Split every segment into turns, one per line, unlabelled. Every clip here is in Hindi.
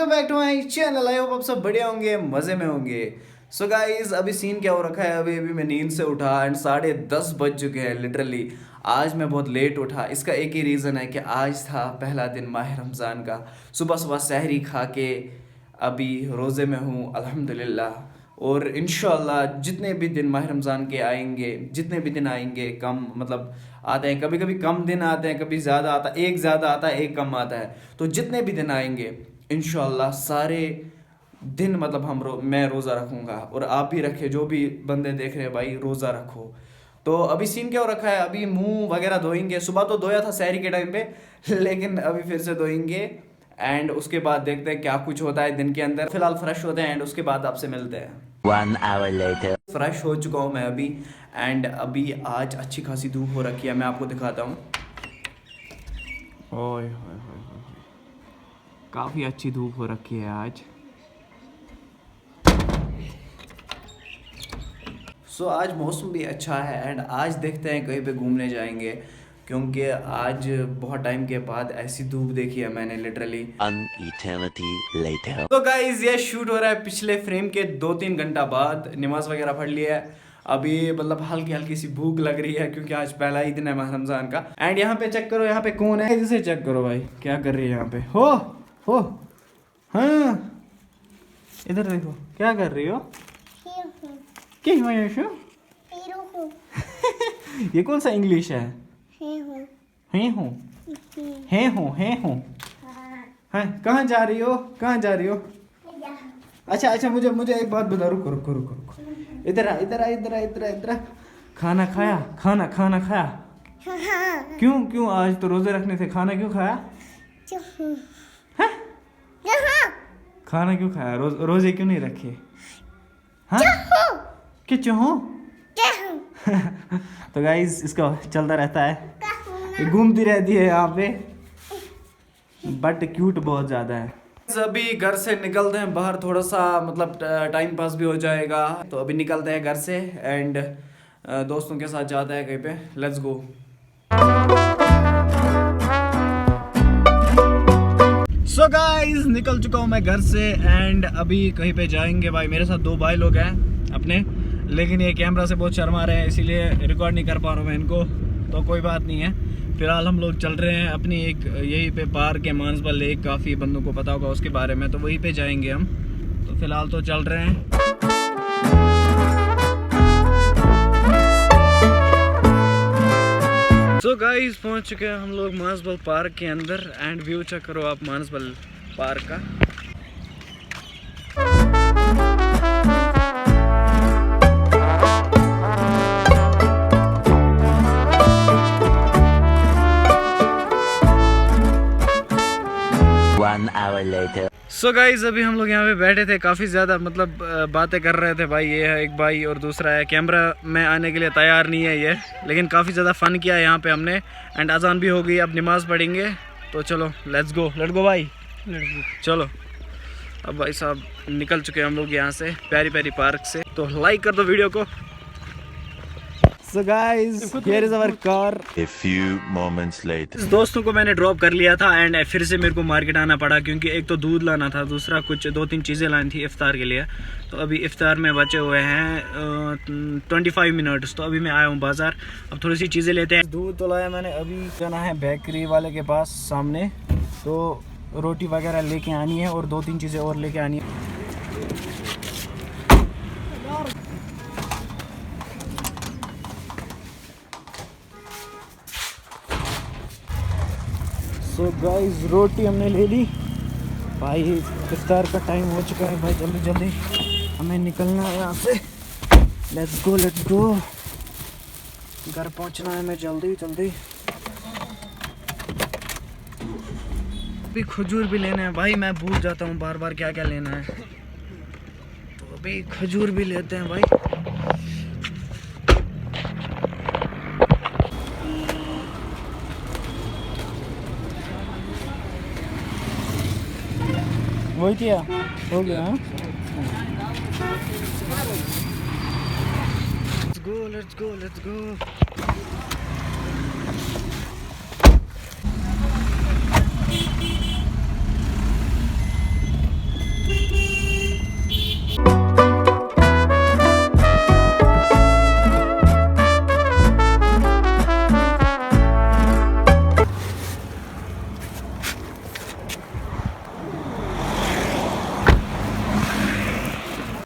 Welcome back to my channel. I hope आप सब बढ़िया होंगे, मज़े में होंगे। सो गाइस, अभी सीन क्या हो रखा है, अभी मैं नींद से उठा एंड 10:30 बज चुके हैं लिटरली। आज मैं बहुत लेट उठा। इसका एक ही रीज़न है कि आज था पहला दिन माह रमज़ान का। सुबह सुबह सहरी खा के अभी रोज़े में हूँ अल्हम्दुलिल्लाह। और इंशाल्लाह जितने भी दिन माह रमज़ान के आएंगे, जितने भी दिन आएंगे, कम मतलब आते हैं, कभी कभी कम दिन आते हैं, कभी ज़्यादा आता है, एक ज़्यादा आता है, एक कम आता है। तो जितने भी दिन आएंगे इंशाल्लाह सारे दिन मतलब मैं रोज़ा रखूँगा और आप भी रखें। जो भी बंदे देख रहे हैं भाई, रोज़ा रखो। तो अभी सीन क्या हो रखा है, अभी मुंह वगैरह धोएंगे। सुबह तो धोया था सहरी के टाइम पे, लेकिन अभी फिर से धोएंगे एंड उसके बाद देखते हैं क्या कुछ होता है दिन के अंदर। फिलहाल फ्रेश होते हैं एंड उसके बाद आपसे मिलते हैं।
1 hour later.
फ्रेश हो चुका हूँ मैं अभी एंड अभी आज अच्छी खासी धूप हो रखी है। मैं आपको दिखाता हूँ। ओए होए होए होए, काफ़ी अच्छी धूप हो रखी है आज। सो आज मौसम भी अच्छा है एंड आज देखते हैं कहीं पे घूमने जाएंगे, क्योंकि आज बहुत टाइम के बाद ऐसी धूप देखी है मैंने लिटरली।
An eternity later.
तो गाइज ये शूट हो रहा है पिछले फ्रेम के 2-3 घंटा बाद। नमाज वगैरह पढ़ लिया है, अभी मतलब हल्की हल्की सी भूख लग रही है क्योंकि आज पहला ही दिन है माह रमजान का। एंड यहाँ पे चेक करो, यहाँ पे कौन है, इसे चेक करो भाई क्या कर रही है यहाँ पे। हो हाँ, इधर देखो क्या कर रही हो। क्या हुआ यशु? ये कौन सा इंग्लिश है? है हूँ। हाँ, कहाँ जा रही हो, कहाँ जा रही हो? अच्छा मुझे एक बात बता। रुको। इधर आ। खाना खाया? क्यों आज तो रोजे रखने थे, खाना क्यों खाया? खाना क्यों खाया? रोजे क्यों नहीं रखे? हाँ क्या चाहो? तो गाइस इसका चलता रहता है, ये घूमती रहती है यहाँ पे, बट क्यूट बहुत ज़्यादा है। अभी घर से निकलते हैं बाहर, थोड़ा सा मतलब टाइम पास भी हो जाएगा। तो अभी निकलते हैं घर से एंड दोस्तों के साथ जाते हैं कहीं पे। Let's go. सो गाइस निकल चुका हूँ मैं घर से एंड अभी कहीं पे जाएंगे। भाई मेरे साथ 2 भाई लोग हैं अपने, लेकिन ये कैमरा से बहुत शर्मा रहे हैं इसीलिए रिकॉर्ड नहीं कर पा रहा हूँ मैं इनको। तो कोई बात नहीं है, फिलहाल हम लोग चल रहे हैं अपनी एक यहीं पे पार्क है, मानसबल लेक, काफ़ी बंदों को पता होगा उसके बारे में, तो वहीं पे जाएंगे हम। तो फिलहाल तो चल रहे हैं। सो गाइस पहुंच चुके हैं हम लोग मानसबल पार्क के अंदर एंड व्यू चेक करो आप मानसबल पार्क का। सो गाइज अभी हम लोग यहाँ पे बैठे थे, काफ़ी ज़्यादा मतलब बातें कर रहे थे भाई। ये है एक भाई और दूसरा है, कैमरा में आने के लिए तैयार नहीं है ये, लेकिन काफ़ी ज़्यादा फ़न किया है यहाँ पे हमने। एंड अजान भी हो गई, अब नमाज़ पढ़ेंगे। तो चलो लेट्स गो भाई, चलो। अब भाई साहब निकल चुके हैं हम लोग यहाँ से प्यारी पार्क से। तो लाइक कर दो वीडियो को। So guys, here is our car.
A few moments later.
दोस्तों को मैंने ड्रॉप कर लिया था एंड फिर से मेरे को मार्केट आना पड़ा, क्योंकि एक तो दूध लाना था, दूसरा कुछ 2-3 चीज़ें लानी थी इफ्तार के लिए। तो अभी इफ्तार में बचे हुए हैं 25 मिनट्स। तो अभी मैं आया हूँ बाज़ार, अब थोड़ी सी चीज़ें लेते हैं। दूध तो लाया मैंने, अभी जाना है बेकरी वाले के पास सामने, तो रोटी वगैरह लेके आनी है और 2-3 चीज़ें और लेके आनी है। सो गाइस रोटी हमने ले ली भाई, इफ्तार का टाइम हो चुका है भाई, जल्दी हमें निकलना है यहाँ से। लेट्स गो, घर पहुँचना है हमें जल्दी। अभी खजूर भी लेना है भाई, मैं भूल जाता हूँ बार क्या लेना है। तो अभी खजूर भी लेते हैं भाई। वही किया हो गया। Let's go.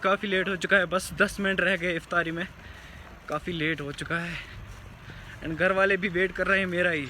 काफ़ी लेट हो चुका है, बस 10 मिनट रह गए इफ्तारी में, काफ़ी लेट हो चुका है एंड घर वाले भी वेट कर रहे हैं मेरा ही।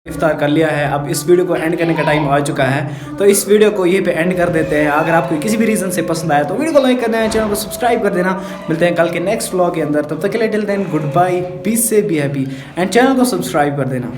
इफ्तार कर लिया है, अब इस वीडियो को एंड करने का टाइम आ चुका है, तो इस वीडियो को यहीं पे एंड कर देते हैं। अगर आपको किसी भी रीज़न से पसंद आया तो वीडियो को लाइक कर देना, चैनल को सब्सक्राइब कर देना। मिलते हैं कल के नेक्स्ट व्लॉग के अंदर, तब तक के लिए till then good bye, peace से बी हैप्पी एंड चैनल को सब्सक्राइब कर देना।